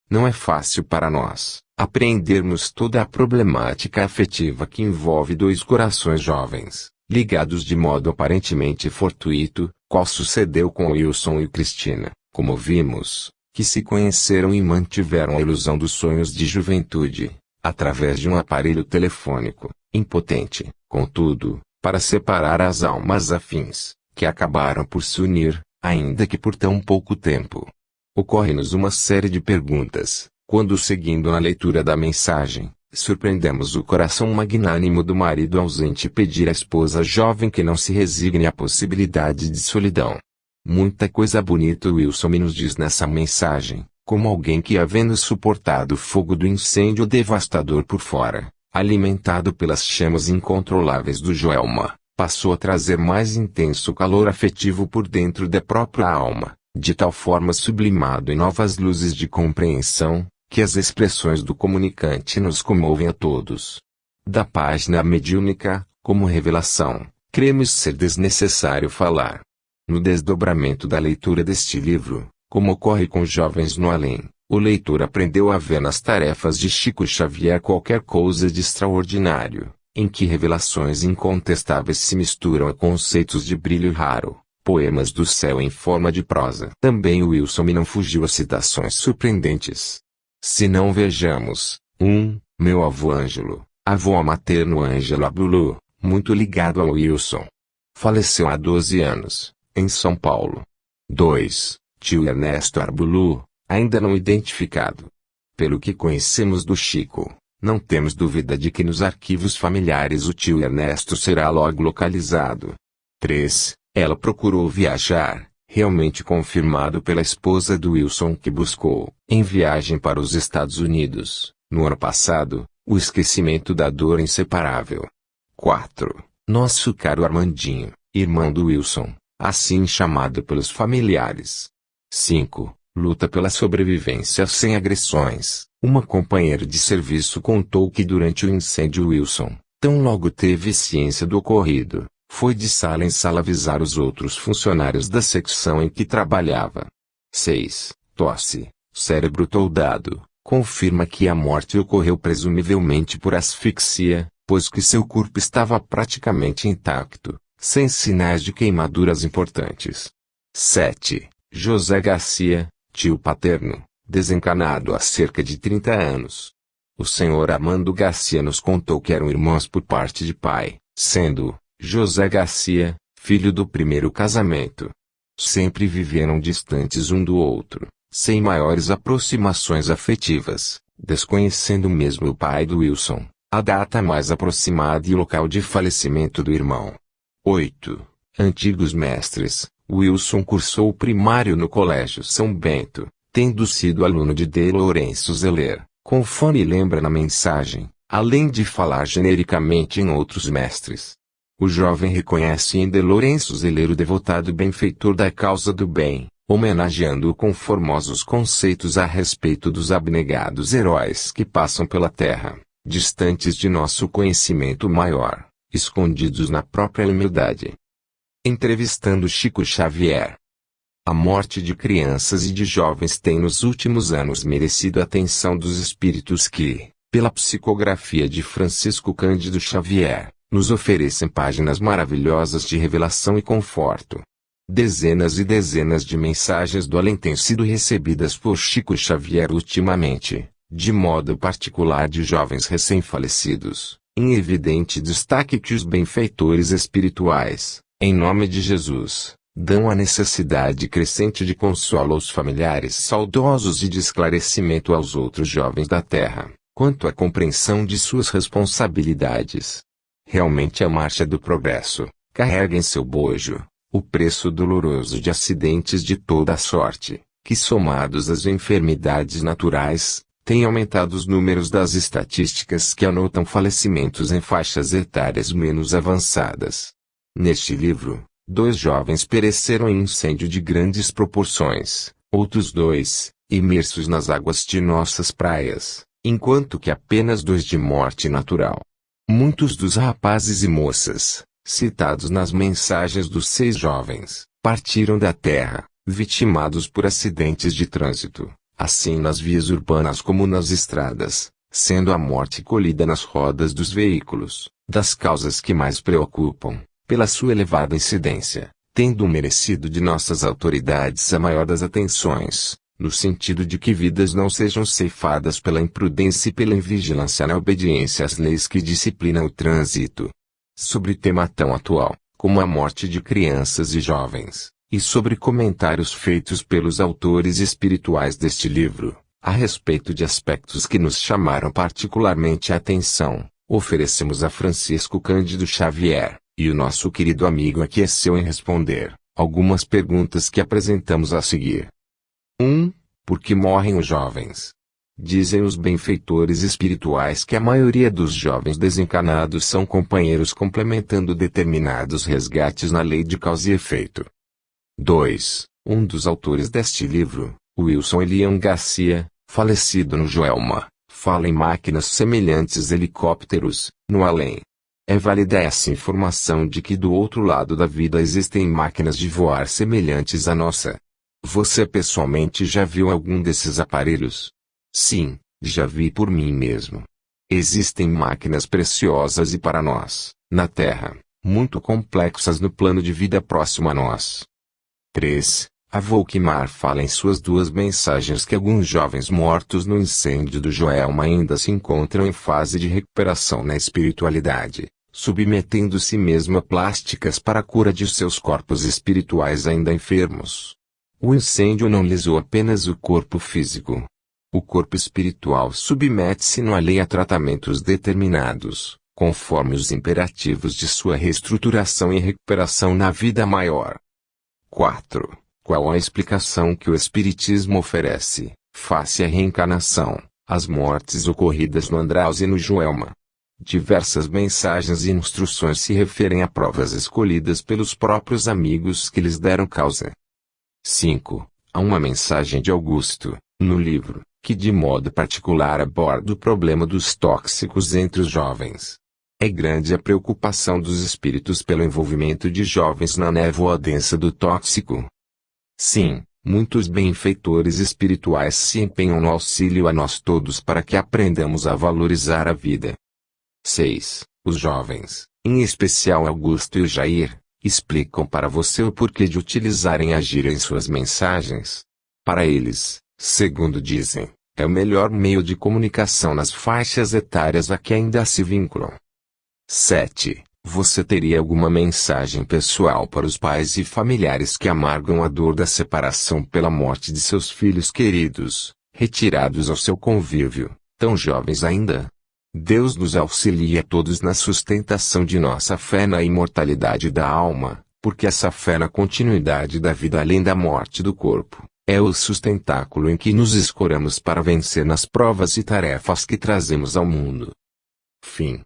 não é fácil para nós apreendermos toda a problemática afetiva que envolve dois corações jovens, ligados de modo aparentemente fortuito, qual sucedeu com Wilson e Cristina, como vimos, que se conheceram e mantiveram a ilusão dos sonhos de juventude, através de um aparelho telefônico, impotente, contudo, para separar as almas afins, que acabaram por se unir, ainda que por tão pouco tempo. Ocorre-nos uma série de perguntas, quando seguindo na leitura da mensagem, surpreendemos o coração magnânimo do marido ausente pedir à esposa jovem que não se resigne à possibilidade de solidão. Muita coisa bonita Wilson nos diz nessa mensagem, como alguém que, havendo suportado o fogo do incêndio devastador por fora, alimentado pelas chamas incontroláveis do Joelma, passou a trazer mais intenso calor afetivo por dentro da própria alma, de tal forma sublimado em novas luzes de compreensão, que as expressões do comunicante nos comovem a todos. Da página mediúnica, como revelação, cremos ser desnecessário falar. No desdobramento da leitura deste livro, como ocorre com jovens no além, o leitor aprendeu a ver nas tarefas de Chico Xavier qualquer coisa de extraordinário, em que revelações incontestáveis se misturam a conceitos de brilho raro, poemas do céu em forma de prosa. Também Wilson não fugiu a citações surpreendentes. Se não vejamos, meu avô Ângelo, avô materno Ângelo Abulu, muito ligado ao Wilson. Faleceu há 12 anos, em São Paulo. 2. Tio Ernesto Arbulu, ainda não identificado. Pelo que conhecemos do Chico, não temos dúvida de que nos arquivos familiares o tio Ernesto será logo localizado. 3. Ela procurou viajar, realmente confirmado pela esposa do Wilson que buscou, em viagem para os Estados Unidos, no ano passado, o esquecimento da dor inseparável. 4. Nosso caro Armandinho, irmão do Wilson, assim chamado pelos familiares. 5. Luta pela sobrevivência sem agressões. Uma companheira de serviço contou que durante o incêndio Wilson, tão logo teve ciência do ocorrido, foi de sala em sala avisar os outros funcionários da secção em que trabalhava. 6. Tosse, cérebro toldado, confirma que a morte ocorreu presumivelmente por asfixia, pois que seu corpo estava praticamente intacto, sem sinais de queimaduras importantes. 7. José Garcia, tio paterno, desencarnado há cerca de 30 anos. O senhor Armando Garcia nos contou que eram irmãos por parte de pai, sendo José Garcia, filho do primeiro casamento. Sempre viveram distantes um do outro, sem maiores aproximações afetivas, desconhecendo mesmo o pai do Wilson, a data mais aproximada e o local de falecimento do irmão. 8. Antigos mestres. Wilson cursou o primário no Colégio São Bento, tendo sido aluno de D. Lourenço Zeller, conforme lembra na mensagem, além de falar genericamente em outros mestres. O jovem reconhece em D. Lourenço Zeller o devotado benfeitor da causa do bem, homenageando-o com formosos conceitos a respeito dos abnegados heróis que passam pela terra, distantes de nosso conhecimento maior, escondidos na própria humildade. Entrevistando Chico Xavier. A morte de crianças e de jovens tem nos últimos anos merecido a atenção dos espíritos que, pela psicografia de Francisco Cândido Xavier, nos oferecem páginas maravilhosas de revelação e conforto. Dezenas e dezenas de mensagens do além têm sido recebidas por Chico Xavier ultimamente, de modo particular de jovens recém-falecidos, em evidente destaque que os benfeitores espirituais, em nome de Jesus, dão a necessidade crescente de consolo aos familiares saudosos e de esclarecimento aos outros jovens da terra, quanto à compreensão de suas responsabilidades. Realmente a marcha do progresso carrega em seu bojo o preço doloroso de acidentes de toda a sorte, que somados às enfermidades naturais, têm aumentado os números das estatísticas que anotam falecimentos em faixas etárias menos avançadas. Neste livro, 2 jovens pereceram em incêndio de grandes proporções, outros 2, imersos nas águas de nossas praias, enquanto que apenas 2 de morte natural. Muitos dos rapazes e moças, citados nas mensagens dos 6 jovens, partiram da terra, vitimados por acidentes de trânsito, assim nas vias urbanas como nas estradas, sendo a morte colhida nas rodas dos veículos, das causas que mais preocupam, pela sua elevada incidência, tendo merecido de nossas autoridades a maior das atenções, no sentido de que vidas não sejam ceifadas pela imprudência e pela invigilância na obediência às leis que disciplinam o trânsito. Sobre tema tão atual, como a morte de crianças e jovens, e sobre comentários feitos pelos autores espirituais deste livro, a respeito de aspectos que nos chamaram particularmente a atenção, oferecemos a Francisco Cândido Xavier, e o nosso querido amigo aqueceu em responder algumas perguntas que apresentamos a seguir. 1. Por que morrem os jovens? Dizem os benfeitores espirituais que a maioria dos jovens desencarnados são companheiros complementando determinados resgates na lei de causa e efeito. 2. Um dos autores deste livro, Wilson Elian Garcia, falecido no Joelma, fala em máquinas semelhantes a helicópteros, no além. É válida essa informação de que do outro lado da vida existem máquinas de voar semelhantes à nossa. Você pessoalmente já viu algum desses aparelhos? Sim, já vi por mim mesmo. Existem máquinas preciosas e para nós, na Terra, muito complexas no plano de vida próximo a nós. 3. A Volkmar fala em suas duas mensagens que alguns jovens mortos no incêndio do Joelma ainda se encontram em fase de recuperação na espiritualidade, submetendo-se mesmo a plásticas para a cura de seus corpos espirituais ainda enfermos. O incêndio não lisou apenas o corpo físico. O corpo espiritual submete-se no além a tratamentos determinados, conforme os imperativos de sua reestruturação e recuperação na vida maior. 4. Qual a explicação que o Espiritismo oferece, face à reencarnação, às mortes ocorridas no Andraus e no Joelma? Diversas mensagens e instruções se referem a provas escolhidas pelos próprios amigos que lhes deram causa. 5. Há uma mensagem de Augusto, no livro, que de modo particular aborda o problema dos tóxicos entre os jovens. É grande a preocupação dos espíritos pelo envolvimento de jovens na névoa densa do tóxico. Sim, muitos benfeitores espirituais se empenham no auxílio a nós todos para que aprendamos a valorizar a vida. 6. Os jovens, em especial Augusto e o Jair, explicam para você o porquê de utilizarem agir em suas mensagens. Para eles, segundo dizem, é o melhor meio de comunicação nas faixas etárias a que ainda se vinculam. 7. Você teria alguma mensagem pessoal para os pais e familiares que amargam a dor da separação pela morte de seus filhos queridos, retirados ao seu convívio, tão jovens ainda? Deus nos auxilie a todos na sustentação de nossa fé na imortalidade da alma, porque essa fé na continuidade da vida além da morte do corpo, é o sustentáculo em que nos escoramos para vencer nas provas e tarefas que trazemos ao mundo. Fim.